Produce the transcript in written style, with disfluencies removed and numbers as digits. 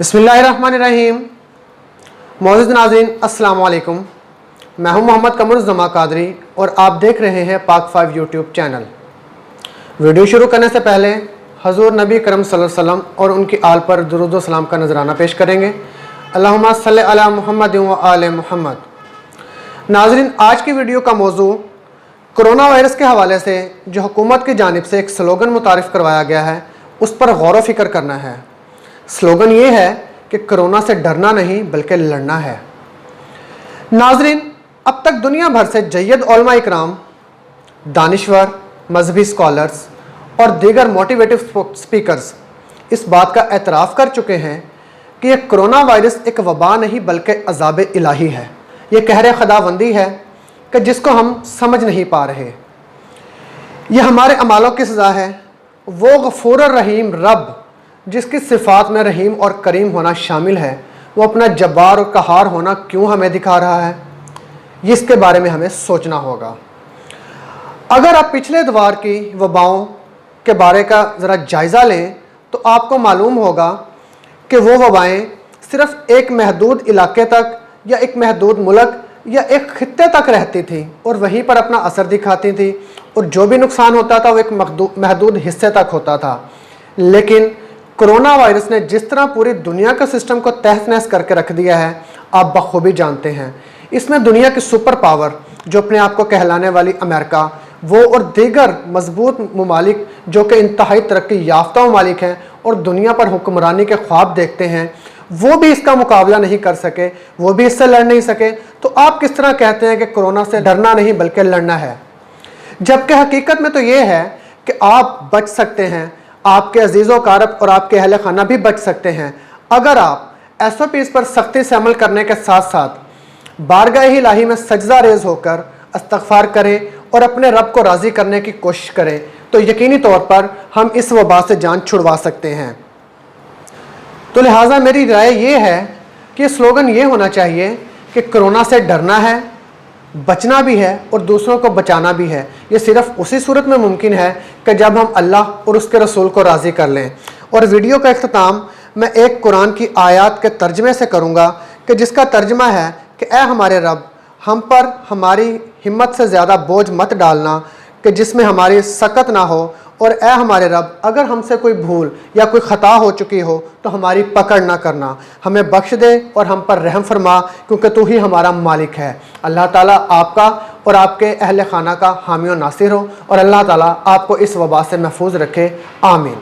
बिस्मिल्लाहिर्रहमानिर्रहीम। मौजूद नाज़रीन अस्सलाम वालेकुम। मैं हूं मोहम्मद कमरुज़्ज़मा कादरी और आप देख रहे हैं पाक 5 यूट्यूब चैनल। वीडियो शुरू करने से पहले हज़ूर नबी करम सल्लल्लाहु अलैहि वसल्लम और उनकी आल पर दुरूद व सलाम का नजराना पेश करेंगे। अल्लाहुम्मा सल्लि अला मुहम्मद व आले मुहम्मद। नाज़रीन, आज की वीडियो का मौजू कोरोना वायरस के हवाले से जो हुकूमत की जानिब से एक स्लोगन मुतारिफ़ करवाया गया है उस पर गौर व फिक्र करना है। स्लोगन ये है कि कोरोना से डरना नहीं बल्कि लड़ना है। नाज़रीन, अब तक दुनिया भर से जय्यद उलमा इकराम, दानिश्वर, मजहबी स्कॉलर्स और दीगर मोटिवेटिव स्पीकर्स इस बात का एतराफ़ कर चुके हैं कि यह कोरोना वायरस एक वबा नहीं बल्कि अज़ाब इलाही है। ये कहर खुदाबंदी है कि जिसको हम समझ नहीं पा रहे। यह हमारे अमालों की सज़ा है। वो गफूर रहीम रब जिसकी सिफ़ात में रहीम और करीम होना शामिल है, वो अपना जब्बार और कहार होना क्यों हमें दिखा रहा है, इसके बारे में हमें सोचना होगा। अगर आप पिछले दौर की वबाओं के बारे का ज़रा जायज़ा लें तो आपको मालूम होगा कि वो वबाएँ सिर्फ़ एक महदूद इलाके तक या एक महदूद मुल्क या एक खित्ते तक रहती थी और वहीं पर अपना असर दिखाती थी, और जो भी नुकसान होता था वो एक महदूद हिस्से तक होता था। लेकिन कोरोना वायरस ने जिस तरह पूरी दुनिया का सिस्टम को तहस नहस करके रख दिया है, आप बखूबी जानते हैं। इसमें दुनिया की सुपर पावर जो अपने आप को कहलाने वाली अमेरिका, वो और दीगर मजबूत ममालिक जो कि इंतहाई तरक्की याफ्ता ममालिक हैं और दुनिया पर हुक्मरानी के ख्वाब देखते हैं, वो भी इसका मुकाबला नहीं कर सके, वो भी इससे लड़ नहीं सके। तो आप किस तरह कहते हैं कि कोरोना से डरना नहीं बल्कि लड़ना है, जबकि हकीकत में तो ये है कि आप बच सकते हैं, आपके अजीज़ व कारब और आपके अहल खाना भी बच सकते हैं अगर आप SOPs पर सख्ती से अमल करने के साथ साथ बारगाह इलाही में सजदा रेज़ होकर इस्तग़फ़ार करें और अपने रब को राज़ी करने की कोशिश करें, तो यकीनी तौर पर हम इस वबा से जान छुड़वा सकते हैं। तो लिहाजा मेरी राय ये है कि स्लोगन ये होना चाहिए कि कोरोना से डरना है, बचना भी है और दूसरों को बचाना भी है। ये सिर्फ उसी सूरत में मुमकिन है कि जब हम अल्लाह और उसके रसूल को राज़ी कर लें। और वीडियो का इख्तिताम मैं एक कुरान की आयत के तर्जमे से करूँगा कि जिसका तर्जमा है कि ऐ हमारे रब, हम पर हमारी हिम्मत से ज़्यादा बोझ मत डालना कि जिसमें हमारी सकत ना हो, और ऐ हमारे रब, अगर हमसे कोई भूल या कोई ख़ता हो चुकी हो तो हमारी पकड़ ना करना, हमें बख्श दे और हम पर रहम फरमा, क्योंकि तू ही हमारा मालिक है। अल्लाह ताला आपका और आपके अहल खाना का हामी और नासिर हो, और अल्लाह ताला आपको इस वबा से महफूज रखे। आमीन।